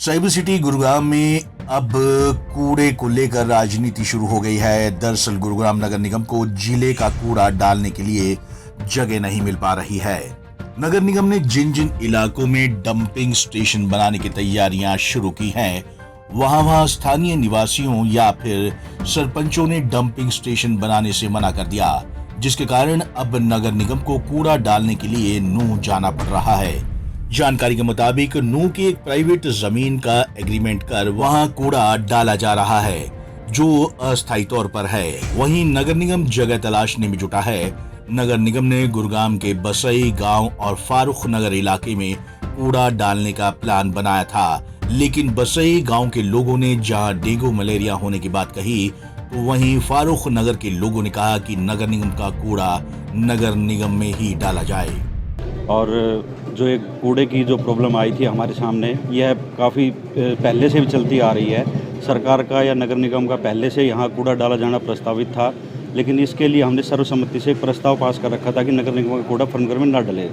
Cyber city Gurugram में अब कूड़े को लेकर राजनीति शुरू हो गई है। दरअसल गुरुग्राम नगर निगम को जिले का कूड़ा डालने के लिए जगह नहीं मिल पा रही है। नगर निगम ने जिन जिन इलाकों में डंपिंग स्टेशन बनाने की तैयारियां शुरू की हैं, वहां स्थानीय निवासियों या फिर सरपंचों ने डंपिंग स्टेशन बनाने से मना कर दिया, जिसके कारण अब नगर निगम को कूड़ा डालने के लिए नूंह जाना पड़ रहा है। जानकारी के मुताबिक नूंह की एक प्राइवेट जमीन का एग्रीमेंट कर वहां कूड़ा डाला जा रहा है, जो अस्थायी तौर पर है। वहीं नगर निगम जगह तलाशने में जुटा है। नगर निगम ने गुरुग्राम के बसई गांव और फारूक नगर इलाके में कूड़ा डालने का प्लान बनाया था, लेकिन बसई गांव के लोगों ने जहां डेंगू मलेरिया होने की बात कही, तो वहीं फारूक नगर के लोगों ने कहा कि नगर निगम का कूड़ा नगर निगम में ही डाला जाए। और जो एक कूड़े की जो प्रॉब्लम आई थी हमारे सामने, यह काफ़ी पहले से भी चलती आ रही है। सरकार का या नगर निगम का पहले से यहाँ कूड़ा डाला जाना प्रस्तावित था, लेकिन इसके लिए हमने सर्वसम्मति से एक प्रस्ताव पास कर रखा था कि नगर निगम का कूड़ा फनगर में न डले।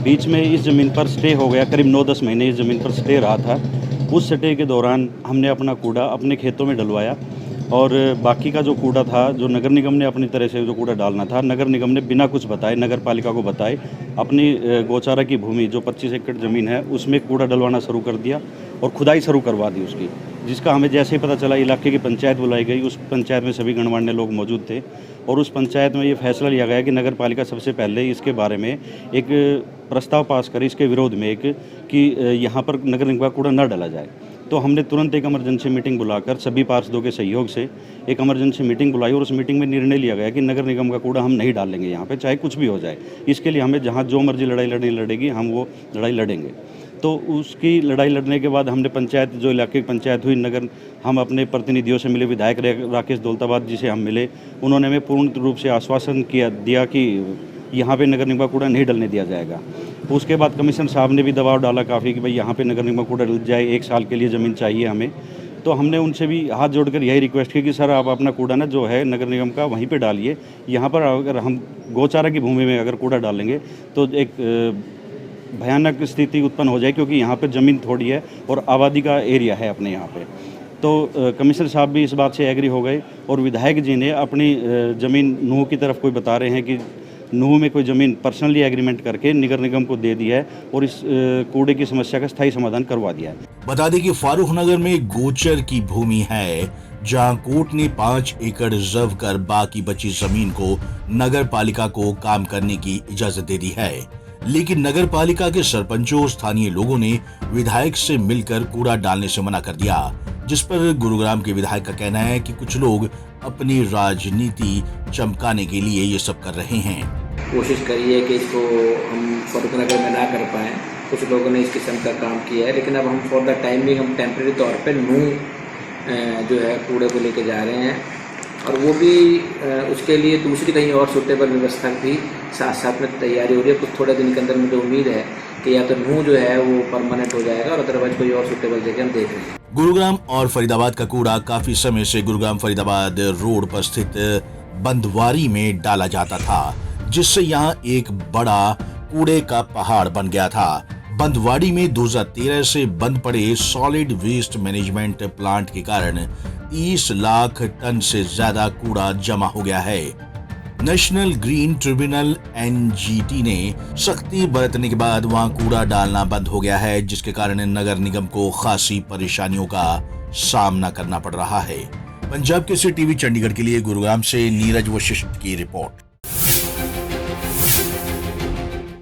बीच में इस ज़मीन पर स्टे हो गया, करीब 9-10 महीने इस ज़मीन पर स्टे रहा था। उस स्टे के दौरान हमने अपना कूड़ा अपने खेतों में डलवाया और बाकी का जो कूड़ा था, जो नगर निगम ने अपनी तरह से जो कूड़ा डालना था, नगर निगम ने बिना कुछ बताए, नगर पालिका को बताए, अपनी गौचारा की भूमि जो 25 एकड़ ज़मीन है उसमें कूड़ा डलवाना शुरू कर दिया और खुदाई शुरू करवा दी उसकी, जिसका हमें जैसे ही पता चला इलाके की पंचायत बुलाई गई। उस पंचायत में सभी गणमान्य लोग मौजूद थे और उस पंचायत में ये फैसला लिया गया कि नगर पालिका सबसे पहले इसके बारे में एक प्रस्ताव पास करे, इसके विरोध में कि यहाँ पर नगर निगम का कूड़ा न डाला जाए। तो हमने तुरंत एक इमरजेंसी मीटिंग बुलाकर सभी पार्षदों के सहयोग से एक इमरजेंसी मीटिंग बुलाई और उस मीटिंग में निर्णय लिया गया कि नगर निगम का कूड़ा हम नहीं डालेंगे यहाँ पे, चाहे कुछ भी हो जाए। इसके लिए हमें जहाँ जो मर्जी लड़ाई लड़नी लड़ेगी, हम वो लड़ाई लड़ेंगे। तो उसकी लड़ाई लड़ने के बाद हमने पंचायत, जो इलाके की पंचायत हुई, नगर, हम अपने प्रतिनिधियों से मिले, विधायक राकेश दौलताबाद जी से हम मिले। उन्होंने हमें पूर्ण रूप से आश्वासन दिया कि यहाँ पे नगर निगम का कूड़ा नहीं डलने दिया जाएगा। उसके बाद कमिश्नर साहब ने भी दबाव डाला काफ़ी कि भाई यहाँ पे नगर निगम का कूड़ा डल जाए, 1 साल के लिए ज़मीन चाहिए हमें। तो हमने उनसे भी हाथ जोड़कर यही रिक्वेस्ट की कि सर आप अपना कूड़ा ना जो है नगर निगम का वहीं पे डालिए। यहाँ पर अगर हम गौचारा की भूमि में अगर कूड़ा डालेंगे तो एक भयानक स्थिति उत्पन्न हो जाए, क्योंकि यहाँ पर ज़मीन थोड़ी है और आबादी का एरिया है अपने यहाँ पे। तो कमिश्नर साहब भी इस बात से एग्री हो गए और विधायक जी ने अपनी ज़मीन नूंह की तरफ कोई बता रहे हैं कि नूंह में कोई ज़मीन पर्सनली एग्रीमेंट करके नगर निगम को दे दी है और इस कूड़े की समस्या का स्थायी समाधान करवा दिया है। बता दें कि फारूक नगर में गोचर की भूमि है, जहां कोर्ट ने 5 एकड़ रिजर्व कर बाकी बची जमीन को नगर पालिका को काम करने की इजाजत दे दी है, लेकिन नगर पालिका के सरपंचों, स्थानीय लोगों ने विधायक से मिलकर कूड़ा डालने से मना कर दिया, जिस पर गुरुग्राम के विधायक का कहना है कि कुछ लोग अपनी राजनीति चमकाने के लिए ये सब कर रहे हैं। कोशिश करी है कि इसको हम फारूक नगर में ना कर पाएँ। कुछ लोगों ने इस किस्म का काम किया है, लेकिन अब हम फॉर द टाइम भी हम टेम्प्रेरी तौर पे नूंह जो है कूड़े को लेके जा रहे हैं, और वो भी उसके लिए दूसरी कहीं और सूटेबल व्यवस्था भी साथ साथ में तैयारी हो रही है। कुछ थोड़े दिन के अंदर मुझे उम्मीद है कि या तो नूंह जो है वो परमानेंट हो जाएगा और अदरवाइज कोई और सूटेबल जगह हम देख रहे हैं। गुरुग्राम और फरीदाबाद का कूड़ा काफी समय से गुरुग्राम फरीदाबाद रोड पर स्थित बंदवारी में डाला जाता था, जिससे यहाँ एक बड़ा कूड़े का पहाड़ बन गया था। बंदवाड़ी में 2013 से बंद पड़े सॉलिड वेस्ट मैनेजमेंट प्लांट के कारण 30 लाख टन से ज्यादा कूड़ा जमा हो गया है। नेशनल ग्रीन ट्रिब्यूनल (NGT) ने सख्ती बरतने के बाद वहां कूड़ा डालना बंद हो गया है, जिसके कारण नगर निगम को खासी परेशानियों का सामना करना पड़ रहा है। पंजाब केसरी टीवी चंडीगढ़ के लिए गुरुग्राम से नीरज वशिष्ठ की रिपोर्ट।